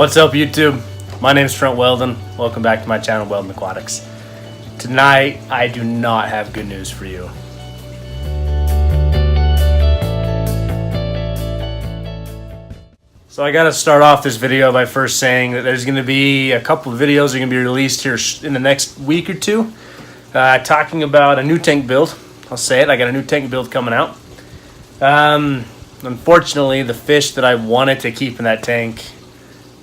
What's up, YouTube? My name is Trent Wel-Don. Welcome back to my channel, Wel-Don Aquatics. Tonight, I do not have good news for you. So I gotta start off this video by first saying that there's gonna be a couple of videos that are gonna be released here in the next week or two, talking about a new tank build. I'll say it, I got a new tank build coming out. Unfortunately, the fish that I wanted to keep in that tank,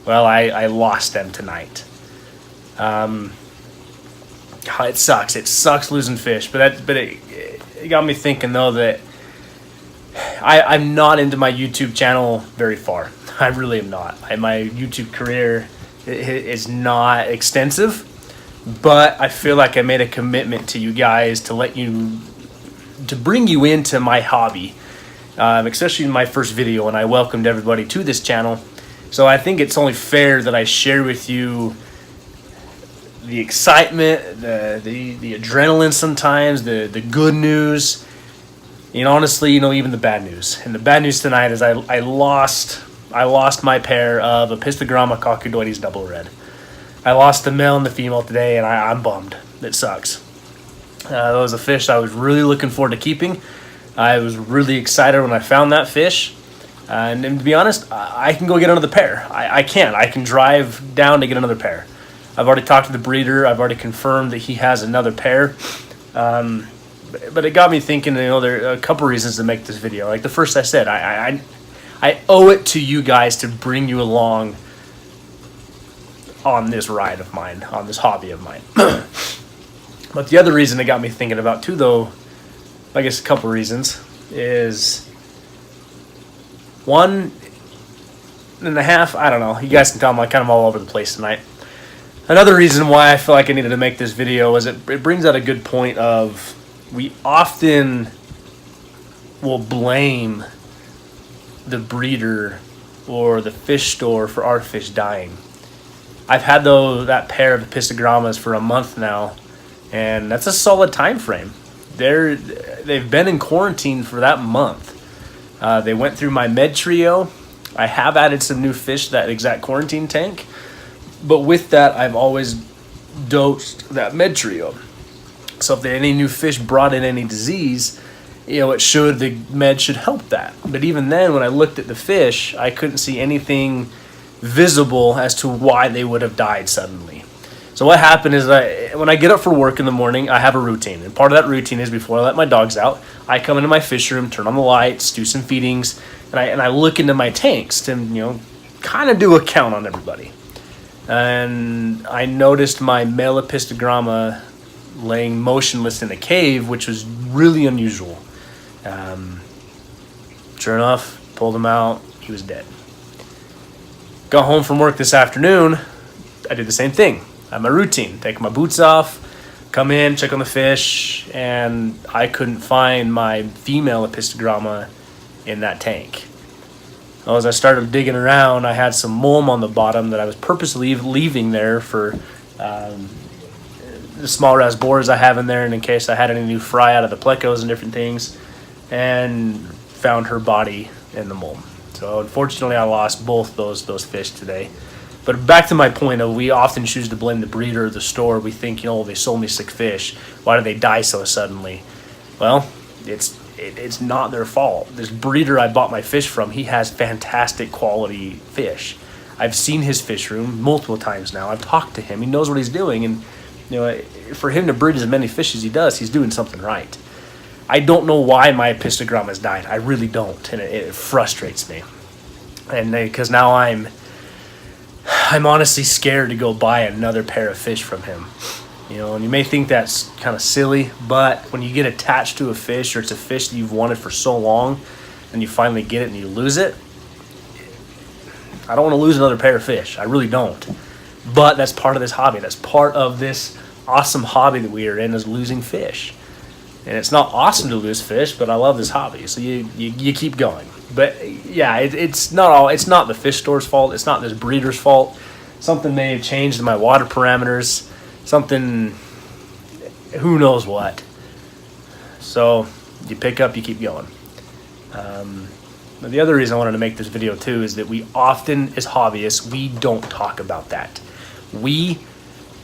well, I lost them tonight. It sucks. It sucks losing fish, but it got me thinking though that I'm not into my YouTube channel very far. I really am not. My YouTube career is not extensive, but I feel like I made a commitment to you guys to bring you into my hobby, especially in my first video, and I welcomed everybody to this channel. So I think it's only fair that I share with you the excitement, the adrenaline sometimes, the good news, and honestly, even the bad news. And the bad news tonight is I lost my pair of Epistogramma coccydoides double red. I lost the male and the female today, and I'm bummed. It sucks. That was a fish I was really looking forward to keeping. I was really excited when I found that fish. And to be honest, I can go get another pair. I can drive down to get another pair. I've already talked to the breeder. I've already confirmed that he has another pair. But it got me thinking, there are a couple reasons to make this video. Like the first I said, I owe it to you guys to bring you along on this ride of mine, on this hobby of mine. But the other reason it got me thinking about too, though, I guess a couple reasons, is 1.5, I don't know. You guys can tell I'm kind of all over the place tonight. Another reason why I feel like I needed to make this video is it brings out a good point of we often will blame the breeder or the fish store for our fish dying. I've had that pair of Epistogrammas for a month now, and that's a solid time frame. They've been in quarantine for that month. They went through my med trio. I have added some new fish to that exact quarantine tank, but with that, I've always dosed that med trio. So if any new fish brought in any disease, the med should help that. But even then, when I looked at the fish, I couldn't see anything visible as to why they would have died suddenly. So what happened is when I get up for work in the morning, I have a routine. And part of that routine is before I let my dogs out, I come into my fish room, turn on the lights, do some feedings, and I look into my tanks to, kind of do a count on everybody. And I noticed my male Epistogramma laying motionless in a cave, which was really unusual. Sure enough, pulled him out, he was dead. Got home from work this afternoon, I did the same thing. I have my routine, take my boots off, come in, check on the fish, and I couldn't find my female Epistogramma in that tank. Well, as I started digging around, I had some mulm on the bottom that I was purposely leaving there for the small rasboras I have in there, and in case I had any new fry out of the plecos and different things, and found her body in the mulm. So unfortunately, I lost both those fish today. But back to my point of we often choose to blame the breeder or the store. We think, they sold me sick fish. Why did they die so suddenly? Well, it's not their fault. This breeder I bought my fish from, he has fantastic quality fish. I've seen his fish room multiple times now. I've talked to him. He knows what he's doing. And, for him to breed as many fish as he does, he's doing something right. I don't know why my Epistogrammas died. I really don't. And it frustrates me. And because now I'm honestly scared to go buy another pair of fish from him. And you may think that's kind of silly, but when you get attached to a fish, or it's a fish that you've wanted for so long, and you finally get it and you lose it, I don't want to lose another pair of fish. I really don't. But that's part of this hobby. That's part of this awesome hobby that we are in, is losing fish. And it's not awesome to lose fish, but I love this hobby. So you keep going. But yeah, it's not the fish store's fault. It's not this breeder's fault. Something may have changed in my water parameters. Something, who knows what. So you pick up, you keep going. Now, the other reason I wanted to make this video too is that we often, as hobbyists, we don't talk about that.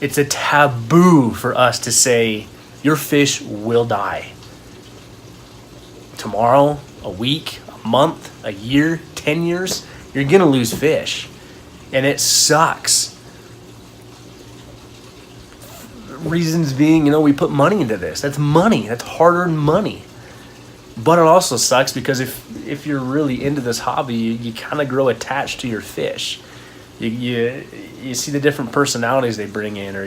It's a taboo for us to say, your fish will die. Tomorrow, a week, a month, a year, 10 years, you're gonna lose fish. And it sucks. Reasons being, we put money into this. That's money. That's hard-earned money. But it also sucks because if you're really into this hobby, you kind of grow attached to your fish. You see the different personalities they bring in, or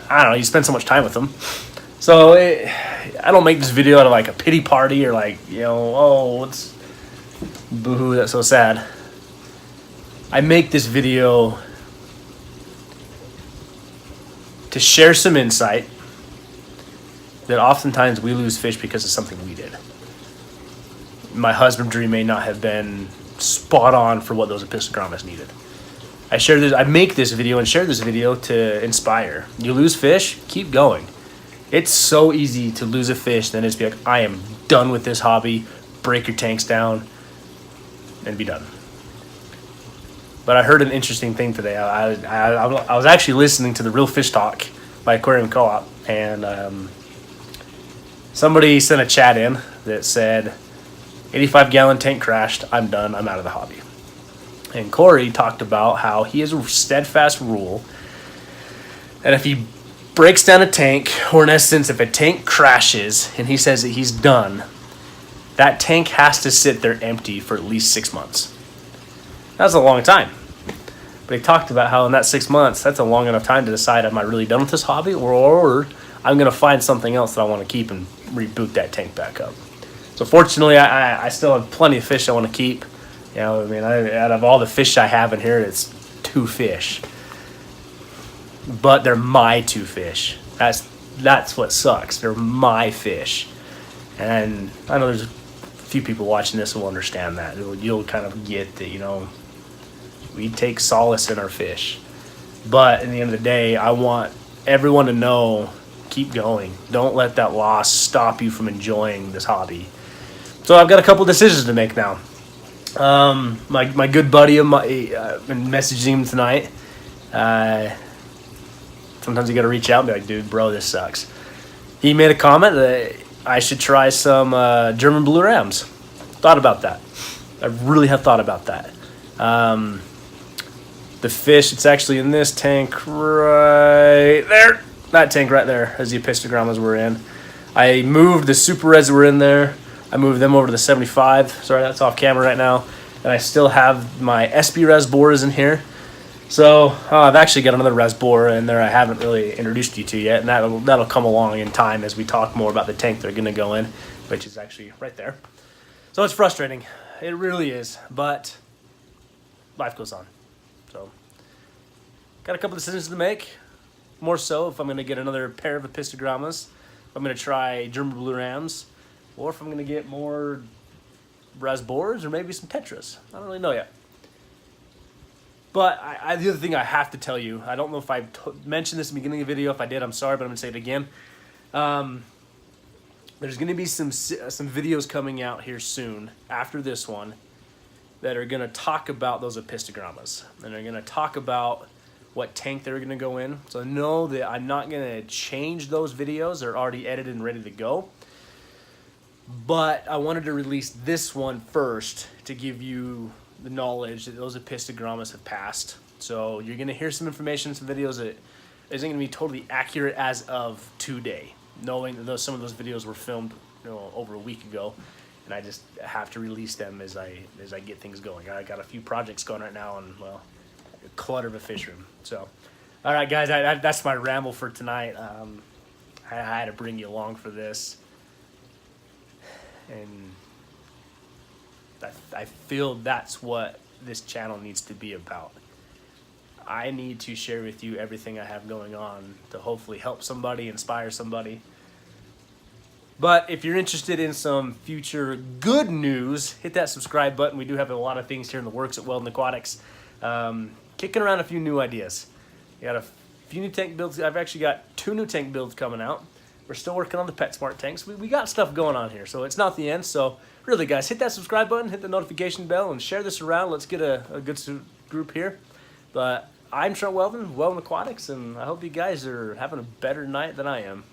I don't know, you spend so much time with them. So I don't make this video out of like a pity party or like, what's boo-hoo, that's so sad. I make this video to share some insight that oftentimes we lose fish because of something we did. My husbandry may not have been spot on for what those epistogrammas needed. I make this video and share this video to inspire. You lose fish, keep going. It's so easy to lose a fish, then it's be like, I am done with this hobby, break your tanks down, and be done. But I heard an interesting thing today. I was actually listening to the Real Fish Talk by Aquarium Co-op, and somebody sent a chat in that said, 85-gallon tank crashed, I'm done, I'm out of the hobby. And Corey talked about how he has a steadfast rule, and if he breaks down a tank, or in essence, if a tank crashes and he says that he's done, that tank has to sit there empty for at least 6 months. That's a long time. But he talked about how in that 6 months, that's a long enough time to decide, am I really done with this hobby, or I'm going to find something else that I want to keep and reboot that tank back up. So fortunately, I still have plenty of fish I want to keep. Out of all the fish I have in here, it's 2 fish. But they're my 2 fish. That's what sucks. They're my fish. And I know there's a few people watching this who will understand that. You'll kind of get that, we take solace in our fish. But in the end of the day, I want everyone to know, keep going. Don't let that loss stop you from enjoying this hobby. So I've got a couple decisions to make now. My good buddy of mine, I've been messaging him tonight. Sometimes you got to reach out and be like, dude, bro, this sucks. He made a comment that I should try some German blue rams. Thought about that. I really have thought about that. The fish, it's actually in this tank right there. That tank right there, as the epistogrammas were in. I moved the super reds that were in there. I moved them over to the 75. Sorry, that's off camera right now. And I still have my SB res boras in here. So I've actually got another res bora in there I haven't really introduced you to yet, and that'll come along in time as we talk more about the tank they're going to go in, which is actually right there. So it's frustrating. It really is, but life goes on. So got a couple decisions to make. More so if I'm going to get another pair of epistogrammas, if I'm going to try German blue rams, or if I'm going to get more res boras or maybe some tetras. I don't really know yet. But the other thing I have to tell you, I don't know if I mentioned this in the beginning of the video. If I did, I'm sorry, but I'm going to say it again. There's going to be some videos coming out here soon after this one that are going to talk about those epistogrammas. And they're going to talk about what tank they're going to go in. So know that I'm not going to change those videos. They're already edited and ready to go. But I wanted to release this one first to give you the knowledge that those epistogrammas have passed. So you're going to hear some information, some videos that isn't going to be totally accurate as of today, knowing that some of those videos were filmed over a week ago, and I just have to release them as I get things going. I got a few projects going right now, and well, a clutter of a fish room. So, all right, guys, that's my ramble for tonight. I had to bring you along for this, and I feel that's what this channel needs to be about. I need to share with you everything I have going on to hopefully help somebody, inspire somebody. But if you're interested in some future good news, hit that subscribe button. We do have a lot of things here in the works at Wel-Don Aquatics. Kicking around a few new ideas. We got a few new tank builds. I've actually got 2 new tank builds coming out. We're still working on the PetSmart tanks. We got stuff going on here, so it's not the end. So really, guys, hit that subscribe button, hit the notification bell, and share this around. Let's get a good group here. But I'm Trent Wel-Don, Wel-Don Aquatics, and I hope you guys are having a better night than I am.